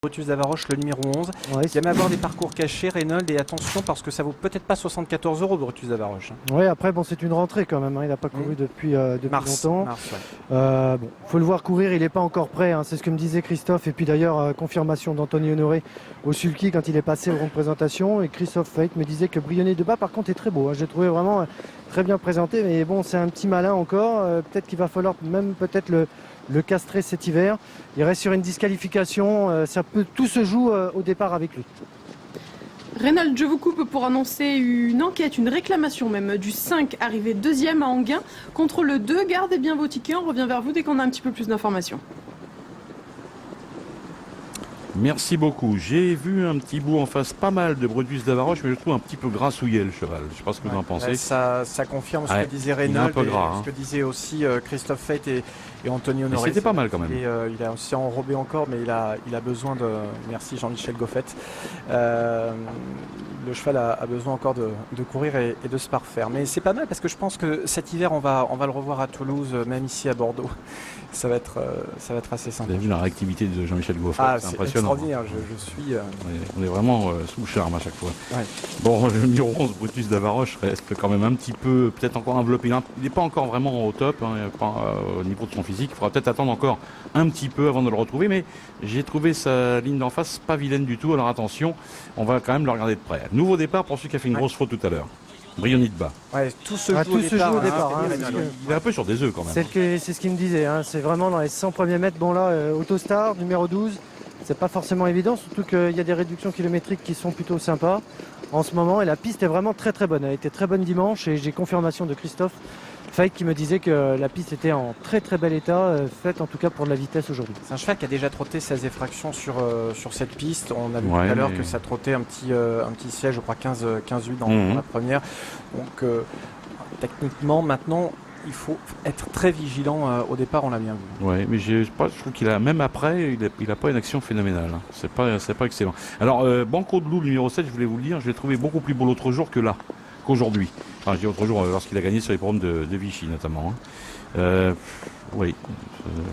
Brutus Davaroche, le numéro 11, Ouais, qui aime avoir des parcours cachés, Reynolds, et attention parce que ça vaut peut-être pas 74 euros Brutus Davaroche. ouais, après, bon, c'est une rentrée quand même. Hein. Il n'a pas couru depuis longtemps. Mars, ouais. Bon, faut le voir courir, il n'est pas encore prêt. Hein. C'est ce que me disait Christophe. Et puis d'ailleurs, confirmation d'Anthony Honoré au sulky quand il est passé au rond de présentation. Et Christophe Feit me disait que Brionnais de bas, par contre, est très beau. Hein. J'ai trouvé vraiment très bien présenté. Mais bon, c'est un petit malin encore. Peut-être qu'il va falloir même peut-être le castrer cet hiver. Il reste sur une disqualification. Tout se joue au départ avec lui. Reynolds, je vous coupe pour annoncer une enquête, une réclamation même, du 5 arrivé deuxième à Anguin contre le 2. Gardez bien vos tickets, on revient vers vous dès qu'on a un petit peu plus d'informations. Merci beaucoup. J'ai vu un petit bout en face, pas mal de Brutus Davaroche, mais je trouve un petit peu grassouillet le cheval. Je ne sais pas ce que vous en pensez. Ça confirme ce Ouais, que disait il est un Reynolds peu gras, et ce que disait aussi Christophe Feit et Anthony Mais Honoré. c'était pas mal quand même. Et, il a aussi enrobé encore, mais il a besoin de... Merci Jean-Michel Goffet. Le cheval a besoin encore de courir et de se parfaire. Mais c'est pas mal parce que je pense que cet hiver, on va le revoir à Toulouse, même ici à Bordeaux. Ça va être assez Vous sympa. avez vu la réactivité de Jean-Michel Goffet, Ah, c'est c'est impressionnant. extraordinaire. Je suis... On est vraiment sous le charme à chaque fois. Ouais. Bon, le numéro 11, Brutus Davaroche, reste quand même un petit peu, peut-être encore enveloppé. Il n'est pas encore vraiment au top, hein, pas au niveau de son physique. Il faudra peut-être attendre encore un petit peu avant de le retrouver. Mais j'ai trouvé sa ligne d'en face pas vilaine du tout. Alors attention, on va quand même le regarder de près. Nouveau départ pour celui qui a fait une grosse faute tout à l'heure. Brionnais de bas. Ouais, tout se joue Tout se joue au départ. Hein, Frédéric Reynolds. Il est un peu sur des œufs quand même. C'est ce qu'il me disait. Hein. C'est vraiment dans les 100 premiers mètres. Bon là, Autostar, numéro 12. C'est pas forcément évident, surtout qu'il y a des réductions kilométriques qui sont plutôt sympas en ce moment. Et la piste est vraiment très très bonne. Elle était très bonne dimanche et j'ai confirmation de Christophe Feit qui me disait que la piste était en très très bel état, faite en tout cas pour de la vitesse aujourd'hui. C'est un cheval qui a déjà trotté 16 effractions sur cette piste. On a vu Ouais, tout à l'heure mais- que ça trottait un petit siège, je crois 15-8 dans la première. Donc techniquement, maintenant, il faut être très vigilant au départ, on l'a bien vu. Ouais, mais je trouve qu'il a, même après, il a pas une action phénoménale. Hein. C'est pas excellent. Alors, Banco de Loup, le numéro 7, je voulais vous le dire, je l'ai trouvé beaucoup plus beau l'autre jour que là, qu'aujourd'hui. Enfin, je dis l'autre jour, lorsqu'il a gagné sur les programmes de Vichy, notamment. Hein. Oui.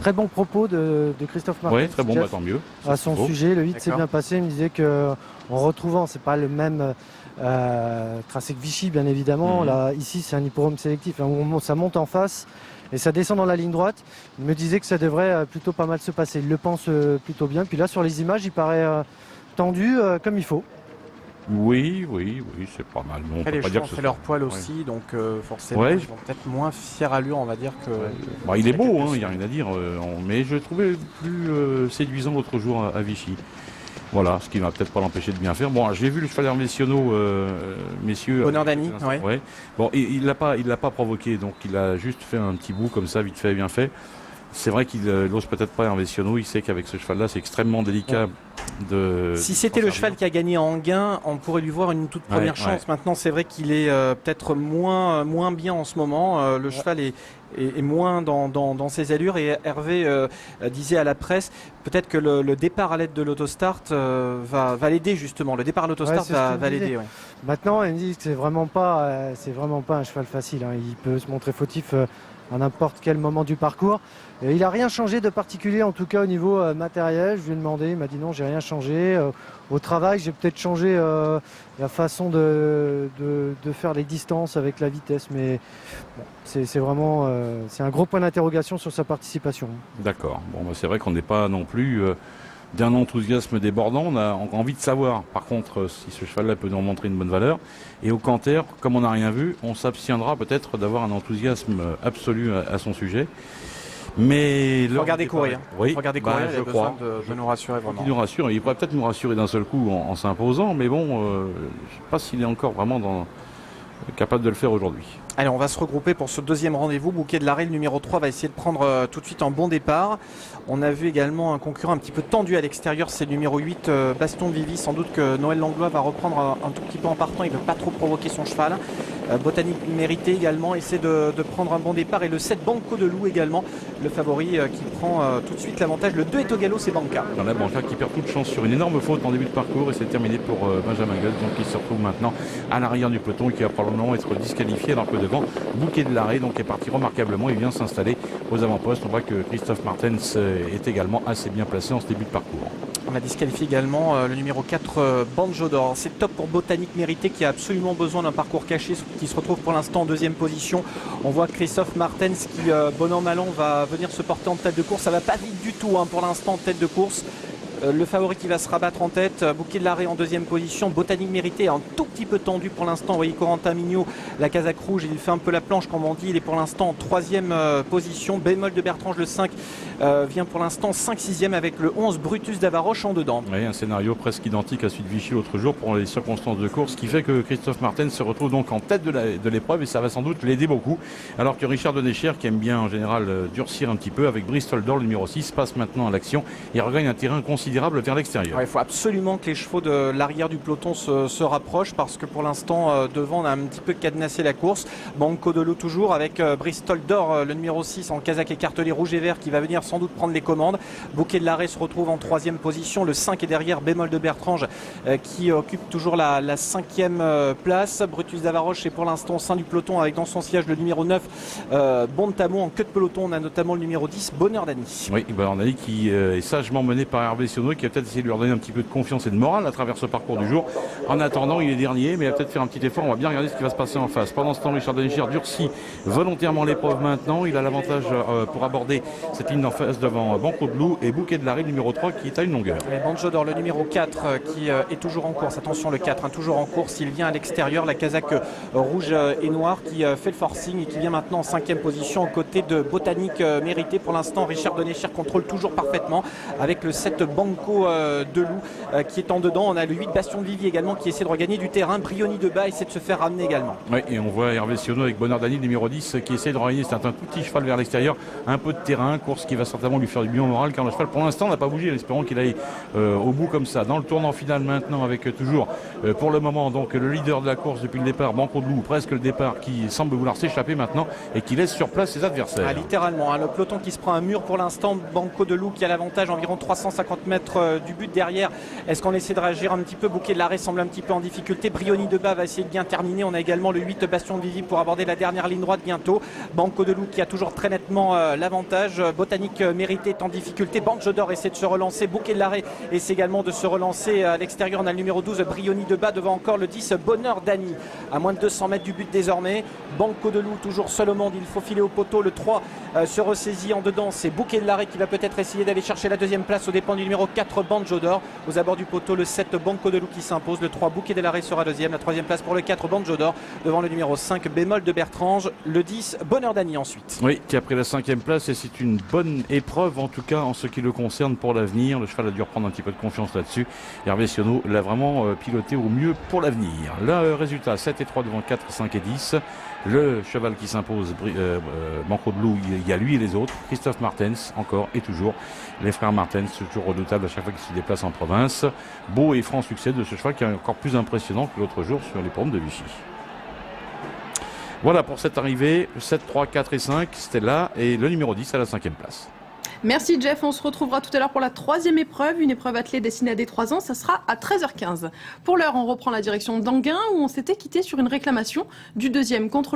Très bon propos de Christophe Martin. Ouais, très bon, bah, tant mieux. À son Beau. sujet, le 8 s'est D'accord. bien passé. Il me disait que en retrouvant, c'est pas le même tracé que Vichy, bien évidemment. Là, ici, c'est un hippodrome sélectif. Ça monte en face et ça descend dans la ligne droite. Il me disait que ça devrait plutôt pas mal se passer. Il le pense plutôt bien. Puis là, sur les images, il paraît tendu comme il faut. Oui, c'est pas mal. Bon, on Après, peut les pas chevaux dire ont que ce fait soit- leur poil aussi, donc forcément, Ouais. ils vont peut-être moins fière allure, on va dire, que... Bah, il est beau, hein, il n'y a rien à dire. Mais je le trouvais plus séduisant l'autre jour à Vichy. Voilà, ce qui ne va peut-être pas l'empêcher de bien faire. Bon, j'ai vu le cheval Hervé Sionneau, messieurs. Bonheur d'Annie, ouais. Ouais. Bon, il l'a pas provoqué, donc il a juste fait un petit bout comme ça, vite fait, bien fait. C'est vrai qu'il n'ose peut-être pas Hervé Sionneau. Il sait qu'avec ce cheval-là, c'est extrêmement délicat de. Si c'était le cheval qui a gagné à Anguin, on pourrait lui voir une toute première chance. ouais. Maintenant, c'est vrai qu'il est peut-être moins bien en ce moment. Le cheval est moins dans ses allures. Et Hervé disait à la presse, peut-être que le départ à l'aide de l'autostart va l'aider justement. Le départ à l'autostart Ouais, c'est ce qu'il va me disait. l'aider. Ouais. Maintenant, il me dit que c'est vraiment pas un cheval facile. Hein. Il peut se montrer fautif à n'importe quel moment du parcours. Et il n'a rien changé de particulier, en tout cas au niveau matériel. Je lui ai demandé, il m'a dit non, j'ai rien changé. Au travail, j'ai peut-être changé la façon de faire les distances avec la vitesse, mais bon, c'est vraiment c'est un gros point d'interrogation sur sa participation. D'accord. Bon, bah, c'est vrai qu'on n'est pas non plus d'un enthousiasme débordant. On a envie de savoir, par contre, si ce cheval-là peut nous montrer une bonne valeur. Et au Canter, comme on n'a rien vu, on s'abstiendra peut-être d'avoir un enthousiasme absolu à son sujet. Mais Regardez courir. Oui, Regardez bah, courir, il je a besoin crois. de nous rassurer vraiment. Il nous rassure. Il pourrait peut-être nous rassurer d'un seul coup en s'imposant, mais bon, je ne sais pas s'il est encore vraiment capable de le faire aujourd'hui. Allez, on va se regrouper pour ce deuxième rendez-vous. Bouquet de l'Arrêt, le numéro 3, va essayer de prendre tout de suite un bon départ. On a vu également un concurrent un petit peu tendu à l'extérieur, c'est le numéro 8, Baston de Vivi. Sans doute que Noël Langlois va reprendre un tout petit peu en partant. Il ne veut pas trop provoquer son cheval. Botanique Mérité également essaie de prendre un bon départ. Et le 7, Banco de Loup également, le favori qui prend tout de suite l'avantage. Le 2 est au galop, c'est Banca. Dans la Banca qui perd toute chance sur une énorme faute en début de parcours et c'est terminé pour Benjamin Gueule, donc il se retrouve maintenant à l'arrière du peloton et qui va probablement être disqualifié alors que devant Bouquet de l'Arrêt donc est parti remarquablement, il vient s'installer aux avant-postes. On voit que Christophe Martens est également assez bien placé en ce début de parcours. On a disqualifié également le numéro 4 Banjo d'Or. C'est top pour Botanique Mérité qui a absolument besoin d'un parcours caché, qui se retrouve pour l'instant en deuxième position. On voit Christophe Martens qui, bon an mal an, va venir se porter en tête de course. Ça va pas vite du tout pour l'instant en tête de course. Le favori qui va se rabattre en tête, Bouquet de l'Arrêt en deuxième position, Botanique Mérité un tout petit peu tendu pour l'instant. Vous voyez Corentin Mignot, la casaque rouge, il fait un peu la planche comme on dit, il est pour l'instant en troisième position. Bémol de Bertrange, le 5, vient pour l'instant 5-6e avec le 11 Brutus d'Avaroche en dedans. Oui, un scénario presque identique à celui de Vichy l'autre jour pour les circonstances de course, qui fait que Christophe Martens se retrouve donc en tête de l'épreuve et ça va sans doute l'aider beaucoup. Alors que Richard Denécher, qui aime bien en général durcir un petit peu avec Bristol d'Or, le numéro 6, passe maintenant à l'action et regagne un terrain considérable vers l'extérieur. Il faut absolument que les chevaux de l'arrière du peloton se rapprochent parce que pour l'instant devant on a un petit peu cadenassé la course. Banco de Loup toujours avec Bristol d'Or, le numéro 6 en casaque écartelé rouge et vert qui va venir sans doute prendre les commandes. Bouquet de l'Arrêt se retrouve en troisième position. Le 5 est derrière Bémol de Bertrange qui occupe toujours la 5e place. Brutus d'Avaroche est pour l'instant au sein du peloton avec dans son siège le numéro 9 Bontamon. En queue de peloton on a notamment le numéro 10 Bonheur d'Annie. Oui, Bonheur d'Annie qui est sagement mené par Hervé Sionneau qui a peut-être essayer de lui redonner un petit peu de confiance et de morale à travers ce parcours du jour. En attendant, il est dernier, mais il va peut-être faire un petit effort. On va bien regarder ce qui va se passer en face. Pendant ce temps, Richard Denécher durcit volontairement l'épreuve maintenant. Il a l'avantage pour aborder cette ligne en face devant Banco de Loup et Bouquet de l'Arrêt, le numéro 3 qui est à une longueur. Et Banjo d'Or, le numéro 4 qui est toujours en course. Attention, le 4, toujours en course. Il vient à l'extérieur, la casaque rouge et noire qui fait le forcing et qui vient maintenant en 5e position aux côtés de Botanique Mérité. Pour l'instant, Richard Denécher contrôle toujours parfaitement avec le 7 Banco de Loup qui est en dedans. On a le 8 Bastion de Vivier également qui essaie de regagner du terrain. Brioni de Bas essaie de se faire ramener également. Oui, et on voit Hervé Sionneau avec Bonheur d'Annie, numéro 10, qui essaie de regagner. C'est un tout petit cheval vers l'extérieur, un peu de terrain, course qui va certainement lui faire du bien au moral car le cheval pour l'instant n'a pas bougé. Espérons qu'il aille au bout comme ça. Dans le tournant final maintenant avec toujours pour le moment donc le leader de la course depuis le départ, Banco de Loup, presque le départ qui semble vouloir s'échapper maintenant et qui laisse sur place ses adversaires. Littéralement, le peloton qui se prend un mur pour l'instant. Banco de Loup qui a l'avantage environ 350 mètres du but derrière. Est-ce qu'on essaie de réagir un petit peu? Bouquet de l'Arrêt semble un petit peu en difficulté. Brioni de Bas va essayer de bien terminer. On a également le 8 Bastion de Vivier pour aborder la dernière ligne droite bientôt. Banco de Loup qui a toujours très nettement l'avantage. Botanique Mérité est en difficulté. Banjo d'Or essaie de se relancer. Bouquet de l'Arrêt essaie également de se relancer à l'extérieur. On a le numéro 12 Brioni de Bas devant encore le 10 Bonheur d'Annie à moins de 200 mètres du but désormais. Banco de Loup toujours seul au monde. Il faut filer au poteau. Le 3 se ressaisit en dedans. C'est Bouquet de l'Arrêt qui va peut-être essayer d'aller chercher la deuxième place aux dépens du numéro 4 Banjo d'Or. Aux abords du poteau, le 7 Banco de Loup qui s'impose. Le 3 Bouquet de l'Arrêt sera deuxième. La troisième place pour le 4 Banjo d'Or devant le numéro 5 Bémol de Bertrange. Le 10 Bonheur d'Annie ensuite. Oui, qui a pris la 5e place et c'est une bonne épreuve en tout cas en ce qui le concerne pour l'avenir. Le cheval a dû reprendre un petit peu de confiance là-dessus. Hervé Sionneau l'a vraiment piloté au mieux pour l'avenir. Le résultat 7 et 3 devant 4, 5 et 10. Le cheval qui s'impose, Banco de Loup, il y a lui et les autres. Christophe Martens encore et toujours. Les frères Martens, toujours redoutables à chaque fois qu'ils se déplacent en province. Beau et franc succès de ce cheval qui est encore plus impressionnant que l'autre jour sur les pommes de Vichy. Voilà pour cette arrivée, 7, 3, 4 et 5, c'était là, et le numéro 10 à la 5e place. Merci Jeff, on se retrouvera tout à l'heure pour la troisième épreuve, une épreuve attelée destinée à des 3 ans, ça sera à 13h15. Pour l'heure, on reprend la direction d'Anguin où on s'était quitté sur une réclamation du deuxième contre le